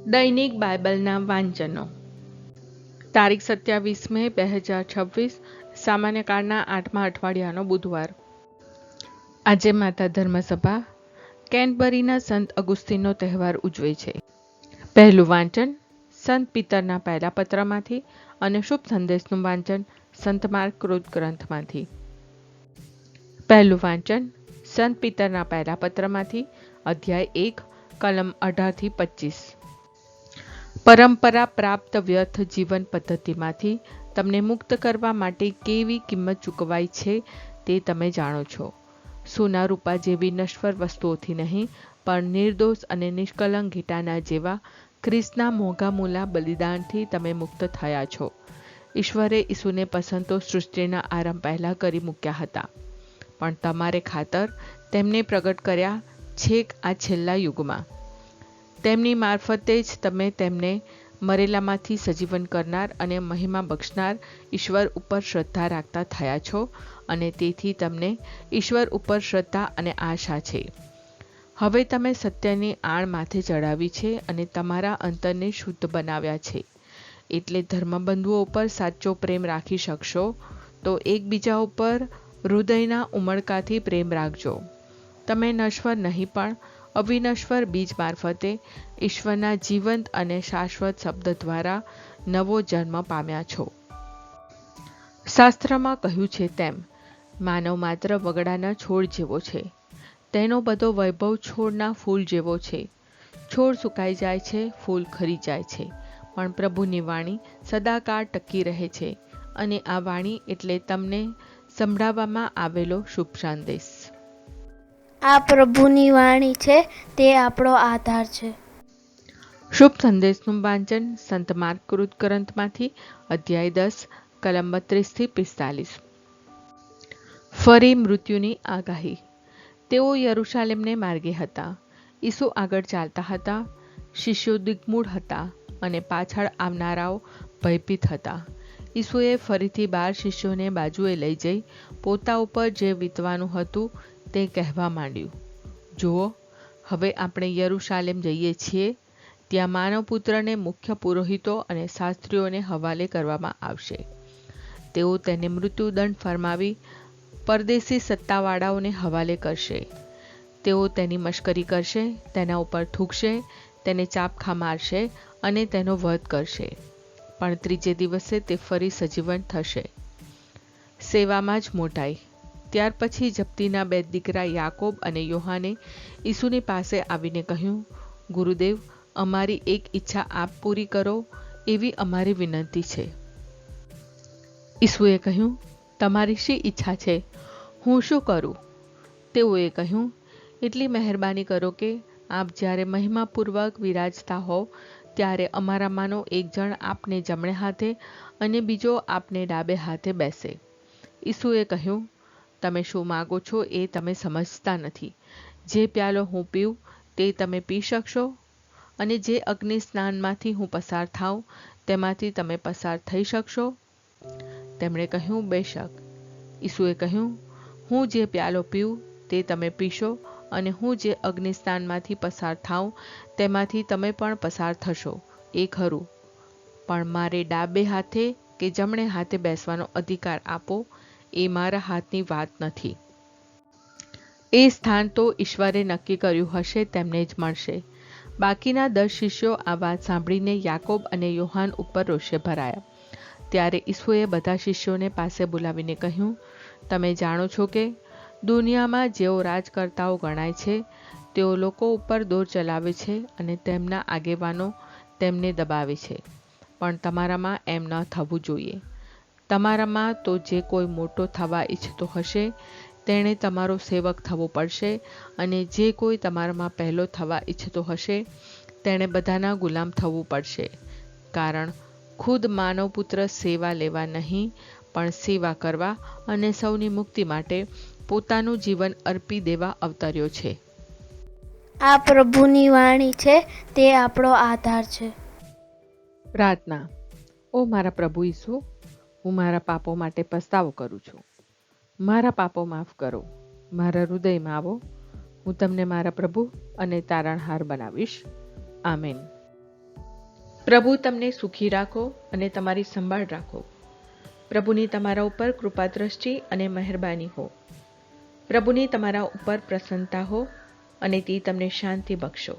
દૈનિક બાઇબલના વાંચનો. તારીખ 27 મે 2026, સામાન્ય કાળના 8મા અઠવાડિયાનો બુધવાર. આજે માતા ધર્મસભા કેન્ટબરીના સંત અગુસ્તીનનો તહેવાર ઉજવે છે. પહેલું વાંચન સંત પીતરના પહેલા પત્રમાંથી અને શુભ સંદેશનું વાંચન સંત માર્ક કૃત ગ્રંથમાંથી. પહેલું વાંચન સંત પીતરના પહેલા પત્રમાંથી, અધ્યાય 1, કલમ 18-25. પરંપરા પ્રાપ્ત વ્યર્થ જીવન પદ્ધતિમાંથી તમને મુક્ત કરવા માટે કેવી કિંમત ચૂકવાઈ છે તે તમે જાણો છો. સોના રૂપા જેવી નશ્વર વસ્તુઓથી નહીં, પણ નિર્દોષ અને નિષ્કલંક ઘેટાના જેવા ખ્રિસ્તના મોંઘા મૂલા બલિદાનથી તમે મુક્ત થયા છો. ઈશ્વરે ઈસુને પસંદ તો સૃષ્ટિના આરંભ પહેલાં કરી મૂક્યા હતા, પણ તમારે ખાતર તેમને પ્રગટ કર્યા છેક આ છેલ્લા યુગમાં. તેમની મારફતે જ તમે તેમને મરેલામાંથી સજીવન કરનાર અને મહિમા બક્ષનાર ઈશ્વર ઉપર શ્રદ્ધા રાખતા થયા છો, અને તેથી તમને ઈશ્વર ઉપર શ્રદ્ધા અને આશા છે. હવે તમે સત્યની આણ માથે ચડાવી છે અને તમારા અંતરને શુદ્ધ બનાવ્યા છે. એટલે ધર્મબંધુઓ ઉપર સાચો પ્રેમ રાખી શકશો તો એકબીજા ઉપર હૃદયના ઉમળકાથી પ્રેમ રાખજો. તમે નશ્વર નહીં પણ અવિનશ્વર બીજ મારફતે ઈશ્વરના જીવંત અને શાશ્વત શબ્દ દ્વારા નવો જન્મ પામ્યા છો. શાસ્ત્રમાં કહ્યું છે તેમ માનવ માત્ર વગડાના છોડ જેવો છે. તેનો બધો વૈભવ છોડના ફૂલ જેવો છે. છોડ સુકાઈ જાય છે, ફૂલ ખરી જાય છે, પણ પ્રભુની વાણી સદાકાળ ટકી રહે છે. અને આ વાણી એટલે તમને સંભળાવવામાં આવેલો શુભ સંદેશ. આ પ્રભુની વાણી છે, તે આપણો આધાર છે. શુભ સંદેશનું વાંચન સંત માર્ક કૃત ગ્રંથમાંથી, અધ્યાય 10, કલમ 32-45. ફરી મૃત્યુની આગાહી. તેઓ યરુશાલેમને માર્ગે હતા. ઈસુ આગળ ચાલતા હતા. શિષ્યો દિગ્મૂઢ હતા અને પાછળ આવનારાઓ ભયભીત હતા. ઈસુએ ફરીથી 12 શિષ્યોને બાજુએ લઈ જઈ પોતા ઉપર જે વીતવાનું હતું તે કહેવા માંડ્યું. જુઓ, હવે આપણે યરુશાલેમ જઈએ છીએ. ત્યાં માનવપુત્રને મુખ્ય પુરોહિતો અને શાસ્ત્રીઓને હવાલે કરવામાં આવશે. તેઓ તેને મૃત્યુદંડ ફરમાવી પરદેશી સત્તાવાળાઓને હવાલે કરશે. તેઓ તેની મશ્કરી કરશે, તેના ઉપર થૂકશે, તેને ચાબખા મારશે અને તેનો વધ કરશે. પણ ત્રીજે દિવસે તે ફરી સજીવન થશે. સેવામાં જ મોટાઈ. ત્યાર પછી જબ્દીના 2 દીકરા યાકોબ અને યોહાને ઈસુની પાસે આવીને કહ્યું, ગુરુદેવ, અમારી એક ઈચ્છા આપ પૂરી કરો એવી અમારી વિનંતી છે. ઈસુએ કહ્યું, તમારી શી ઈચ્છા છે? હું શું કરું? તેઓએ કહ્યું, એટલી મહેરબાની કરો કે આપ જ્યારે મહિમાપૂર્વક વિરાજતા હોવ ત્યારે અમારામાંનો એક જણ આપને જમણે હાથે અને બીજો આપને ડાબે હાથે બેસે. ઈસુએ કહ્યું, તમે શું માગો છો એ તમે સમજતા નથી. જે પ્યાલો હું પીઉં તે તમે પી શકશો? અને જે અગ્નિ સ્નાનમાંથી હું પસાર થાઉં તેમાંથી તમે પસાર થઈ શકશો? તેમણે કહ્યું, બેશક. ઈસુએ કહ્યું, હું જે પ્યાલો પીઉં તે તમે પીશો, અને હું જે અગ્નિ સ્નાનમાંથી પસાર થાઉં તેમાંથી તમે પણ પસાર થશો, એ ખરું. પણ મારે ડાબે હાથે કે જમણે હાથે બેસવાનો અધિકાર આપો એ મારા હાથની વાત નથી. એ સ્થાન તો ઈશ્વરે નક્કી કર્યું હશે તેમને જ મળશે. બાકીના 10 શિષ્યો આ વાત સાંભળીને યાકોબ અને યોહાન ઉપર રોષે ભરાયા. ત્યારે ઈસુએ બધા શિષ્યોને પાસે બોલાવીને કહ્યું, તમે જાણો છો કે દુનિયામાં જેઓ રાજકર્તાઓ ગણાય છે તેઓ લોકો ઉપર દોર ચલાવે છે અને તેમના આગેવાનો તેમને દબાવે છે. પણ તમારામાં એમ ન થવું જોઈએ. તમારામાં તો જે કોઈ મોટો થવા ઈચ્છતો હશે તેણે તમારો સેવક થવો પડશે, અને જે કોઈ તમારામાં પહેલો થવા ઈચ્છતો હશે તેણે બધાના ગુલામ થવું પડશે. કારણ ખુદ માનવપુત્ર સેવા લેવા નહીં, પણ સેવા કરવા અને સૌની મુક્તિ માટે પોતાનું જીવન અર્પી દેવા અવતર્યો છે. આ પ્રભુની વાણી છે, તે આપણો આધાર છે. પ્રાર્થના. ઓ મારા પ્રભુ ઈસુ, હું મારા પાપો માટે પસ્તાવો કરું છું. મારા પાપો માફ કરો. મારા હૃદયમાં આવો. હું તમને મારા પ્રભુ અને તારણહાર બનાવીશ. આમેન. પ્રભુ તમને સુખી રાખો અને તમારી સંભાળ રાખો. પ્રભુની તમારા ઉપર કૃપા દ્રષ્ટિ અને મહેરબાની હો. પ્રભુની તમારા ઉપર પ્રસન્નતા હો અને તે તમને શાંતિ બક્ષો.